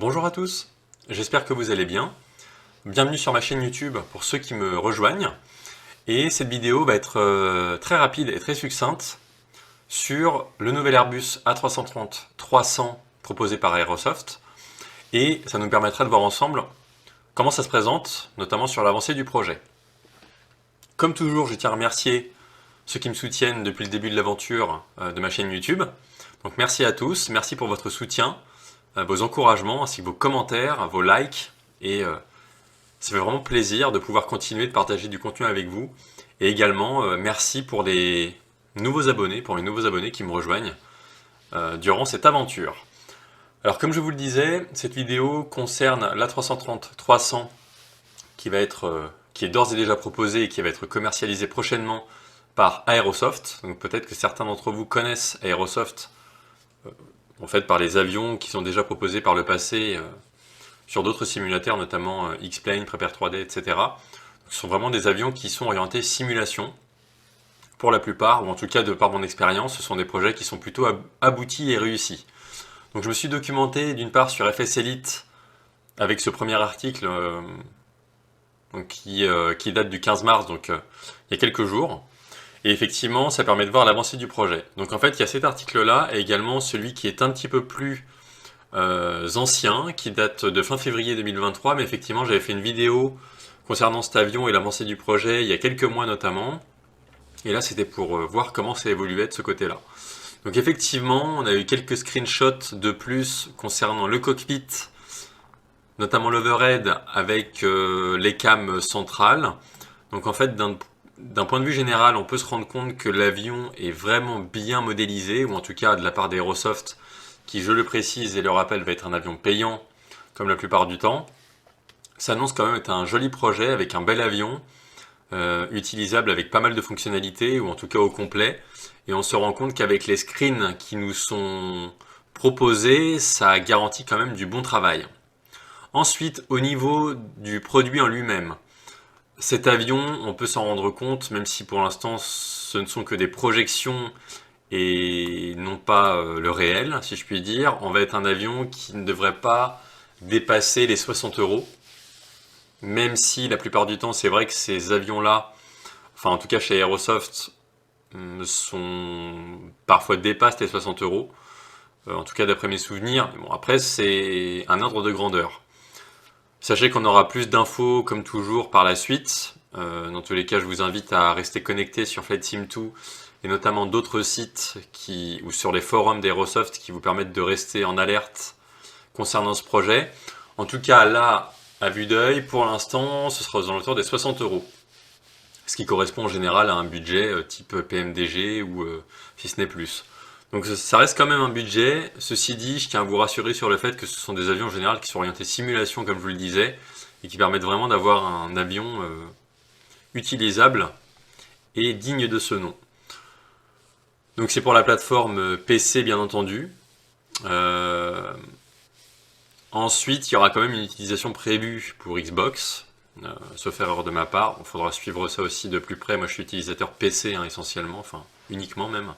Bonjour à tous, j'espère que vous allez bien. Bienvenue sur ma chaîne YouTube pour ceux qui me rejoignent. Et cette vidéo va être très rapide et très succincte sur le nouvel Airbus A330-300 proposé par Aerosoft. Et ça nous permettra de voir ensemble comment ça se présente, notamment sur l'avancée du projet. Comme toujours, je tiens à remercier ceux qui me soutiennent depuis le début de l'aventure de ma chaîne YouTube. Donc merci à tous, merci pour votre soutien, vos encouragements, ainsi que vos commentaires, vos likes. Et ça fait vraiment plaisir de pouvoir continuer de partager du contenu avec vous. Et également, merci pour les nouveaux abonnés, qui me rejoignent durant cette aventure. Alors comme je vous le disais, cette vidéo concerne l'A330-300 qui est d'ores et déjà proposé et qui va être commercialisé prochainement par Aerosoft. Donc peut-être que certains d'entre vous connaissent Aerosoft en fait par les avions qui sont déjà proposés par le passé sur d'autres simulateurs, notamment X-Plane, Prepare 3D, etc. Donc, ce sont vraiment des avions qui sont orientés simulation pour la plupart, ou en tout cas de par mon expérience, ce sont des projets qui sont plutôt aboutis et réussis. Donc je me suis documenté d'une part sur FS Elite avec ce premier article qui date du 15 mars, donc il y a quelques jours. Et effectivement, ça permet de voir l'avancée du projet. Donc en fait, il y a cet article-là et également celui qui est un petit peu plus ancien, qui date de fin février 2023. Mais effectivement, j'avais fait une vidéo concernant cet avion et l'avancée du projet il y a quelques mois notamment. Et là, c'était pour voir comment ça évoluait de ce côté-là. Donc effectivement, on a eu quelques screenshots de plus concernant le cockpit, notamment l'overhead avec les cams centrales. Donc en fait, d'un point de vue général, on peut se rendre compte que l'avion est vraiment bien modélisé, ou en tout cas de la part d'Aerosoft, qui, je le précise et le rappelle, va être un avion payant, comme la plupart du temps. Ça annonce quand même être un joli projet avec un bel avion, utilisable avec pas mal de fonctionnalités, ou en tout cas au complet. Et on se rend compte qu'avec les screens qui nous sont proposés, ça garantit quand même du bon travail. Ensuite, au niveau du produit en lui-même, cet avion, on peut s'en rendre compte, même si pour l'instant ce ne sont que des projections et non pas le réel, si je puis dire. On va être un avion qui ne devrait pas dépasser les 60 euros, même si la plupart du temps c'est vrai que ces avions-là, enfin en tout cas chez Aerosoft, parfois dépassent les 60 euros, en tout cas d'après mes souvenirs. Bon, après c'est un ordre de grandeur. Sachez qu'on aura plus d'infos comme toujours par la suite. Dans tous les cas, je vous invite à rester connecté sur Flight Sim 2 et notamment d'autres sites ou sur les forums d'Aerosoft qui vous permettent de rester en alerte concernant ce projet. En tout cas, là, à vue d'œil, pour l'instant, ce sera aux alentours des 60 euros. Ce qui correspond en général à un budget type PMDG ou si ce n'est plus. Donc ça reste quand même un budget. Ceci dit, je tiens à vous rassurer sur le fait que ce sont des avions en général qui sont orientés simulation, comme je vous le disais, et qui permettent vraiment d'avoir un avion utilisable et digne de ce nom. Donc c'est pour la plateforme PC bien entendu. Ensuite, il y aura quand même une utilisation prévue pour Xbox, sauf erreur de ma part. Il faudra suivre ça aussi de plus près. Moi je suis utilisateur PC essentiellement, enfin uniquement même.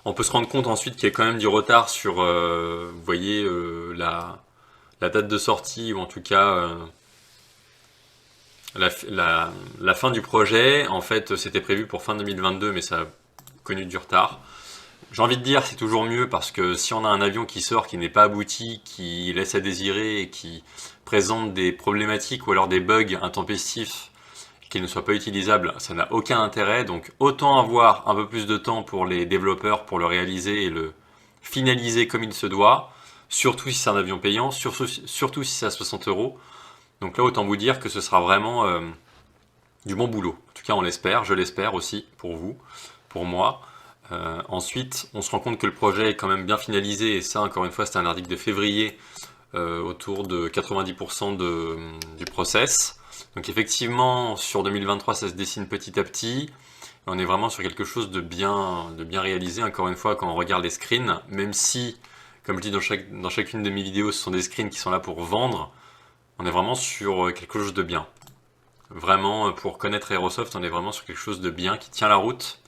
On peut se rendre compte ensuite qu'il y a quand même du retard sur, vous voyez, la date de sortie, ou en tout cas la fin du projet. En fait, c'était prévu pour fin 2022, mais ça a connu du retard. J'ai envie de dire c'est toujours mieux, parce que si on a un avion qui sort, qui n'est pas abouti, qui laisse à désirer et qui présente des problématiques ou alors des bugs intempestifs, qu'il ne soit pas utilisable, ça n'a aucun intérêt. Donc autant avoir un peu plus de temps pour les développeurs pour le réaliser et le finaliser comme il se doit, surtout si c'est un avion payant, surtout si c'est à 60 euros. Donc là, autant vous dire que ce sera vraiment du bon boulot. En tout cas, on l'espère, je l'espère aussi pour vous, pour moi. Ensuite, on se rend compte que le projet est quand même bien finalisé, et ça, encore une fois, c'était un article de février, autour de 90% du process. Donc effectivement, sur 2023, ça se dessine petit à petit. On est vraiment sur quelque chose de bien réalisé, encore une fois, quand on regarde les screens, même si, comme je dis dans chacune de mes vidéos, ce sont des screens qui sont là pour vendre, on est vraiment sur quelque chose de bien. Vraiment, pour connaître Aerosoft, on est vraiment sur quelque chose de bien, qui tient la route.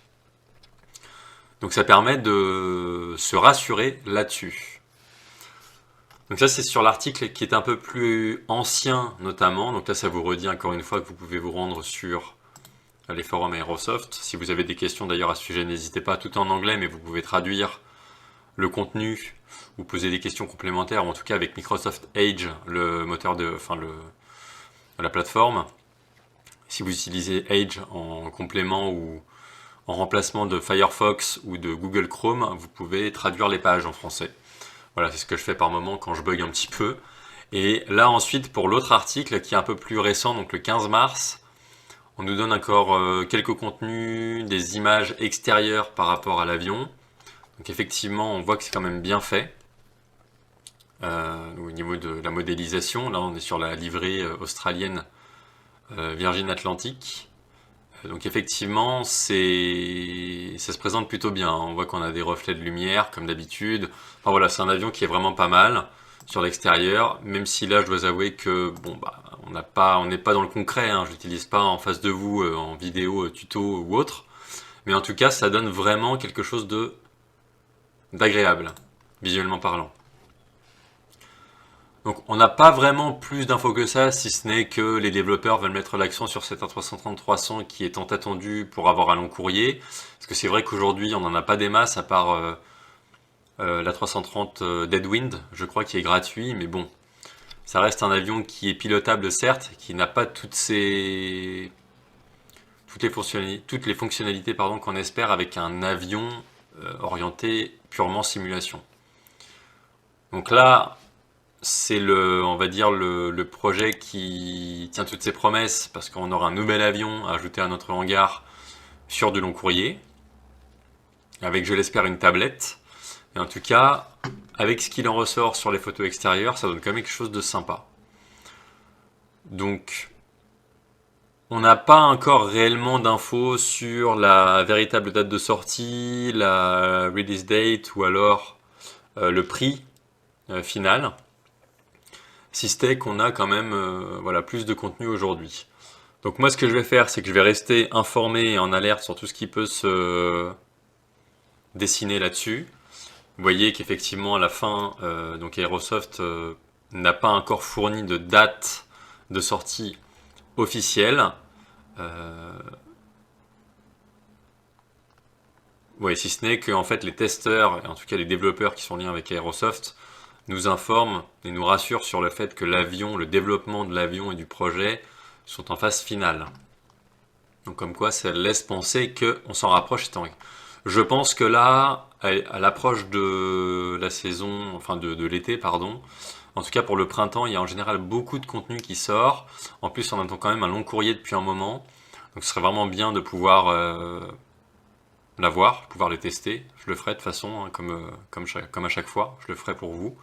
Donc ça permet de se rassurer là-dessus. Donc ça, c'est sur l'article qui est un peu plus ancien notamment. Donc là, ça vous redit encore une fois que vous pouvez vous rendre sur les forums Aerosoft. Si vous avez des questions d'ailleurs à ce sujet, n'hésitez pas, tout en anglais, mais vous pouvez traduire le contenu ou poser des questions complémentaires, ou en tout cas avec Microsoft Edge, le moteur la plateforme. Si vous utilisez Edge en complément ou en remplacement de Firefox ou de Google Chrome, vous pouvez traduire les pages en français. Voilà, c'est ce que je fais par moment quand je bug un petit peu. Et là ensuite, pour l'autre article qui est un peu plus récent, donc le 15 mars, on nous donne encore quelques contenus, des images extérieures par rapport à l'avion. Donc effectivement, on voit que c'est quand même bien fait. Au niveau de la modélisation, là on est sur la livrée australienne Virgin Atlantic. Donc effectivement, ça se présente plutôt bien. On voit qu'on a des reflets de lumière, comme d'habitude. Enfin voilà, c'est un avion qui est vraiment pas mal sur l'extérieur. Même si là, je dois avouer que bon bah, on n'est pas dans le concret. Hein. Je l'utilise pas en face de vous en vidéo, tuto ou autre. Mais en tout cas, ça donne vraiment quelque chose d'agréable, visuellement parlant. Donc on n'a pas vraiment plus d'infos que ça, si ce n'est que les développeurs veulent mettre l'accent sur cet A330-300 qui est tant attendu pour avoir un long courrier. Parce que c'est vrai qu'aujourd'hui on n'en a pas des masses à part l'A330 Deadwind, je crois, qui est gratuit, mais bon, ça reste un avion qui est pilotable certes, qui n'a pas toutes les fonctionnalités pardon, qu'on espère avec un avion orienté purement simulation. Donc là, c'est on va dire le projet qui tient toutes ses promesses parce qu'on aura un nouvel avion à ajouter à notre hangar sur du long courrier, avec, je l'espère, une tablette. Et en tout cas, avec ce qu'il en ressort sur les photos extérieures, ça donne quand même quelque chose de sympa. Donc, on n'a pas encore réellement d'infos sur la véritable date de sortie, la release date ou alors le prix final. Si c'était qu'on a quand même voilà, plus de contenu aujourd'hui. Donc moi ce que je vais faire, c'est que je vais rester informé et en alerte sur tout ce qui peut se dessiner là-dessus. Vous voyez qu'effectivement à la fin, donc Aerosoft n'a pas encore fourni de date de sortie officielle. Ouais, si ce n'est que en fait les testeurs, et en tout cas les développeurs qui sont liés avec Aerosoft, nous informent et nous rassurent sur le fait que l'avion, le développement de l'avion et du projet sont en phase finale. Donc comme quoi ça laisse penser qu'on s'en rapproche. Je pense que là, à l'approche de la saison, enfin de l'été, pardon, en tout cas pour le printemps, il y a en général beaucoup de contenu qui sort. En plus, on attend quand même un long courrier depuis un moment. Donc ce serait vraiment bien de pouvoir l'avoir, pouvoir le tester. Je le ferai de toute façon, hein, comme à chaque fois, je le ferai pour vous.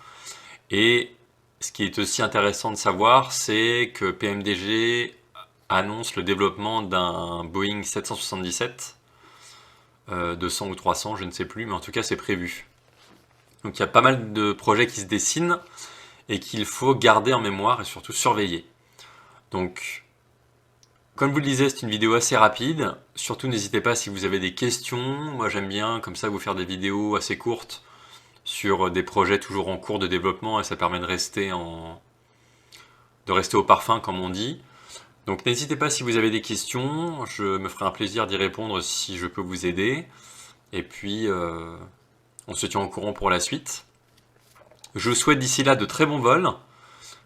Et ce qui est aussi intéressant de savoir, c'est que PMDG annonce le développement d'un Boeing 777, 200 ou 300, je ne sais plus, mais en tout cas c'est prévu. Donc il y a pas mal de projets qui se dessinent et qu'il faut garder en mémoire et surtout surveiller. Donc, comme vous le disiez, c'est une vidéo assez rapide. Surtout, n'hésitez pas si vous avez des questions. Moi, j'aime bien comme ça vous faire des vidéos assez courtes sur des projets toujours en cours de développement et ça permet de rester au parfum, comme on dit. Donc, n'hésitez pas si vous avez des questions. Je me ferai un plaisir d'y répondre si je peux vous aider. Et puis, on se tient au courant pour la suite. Je vous souhaite d'ici là de très bons vols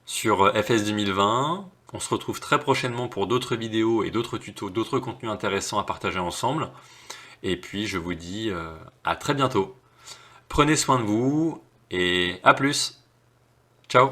sur FS 2020. On se retrouve très prochainement pour d'autres vidéos et d'autres tutos, d'autres contenus intéressants à partager ensemble. Et puis je vous dis à très bientôt. Prenez soin de vous et à plus. Ciao.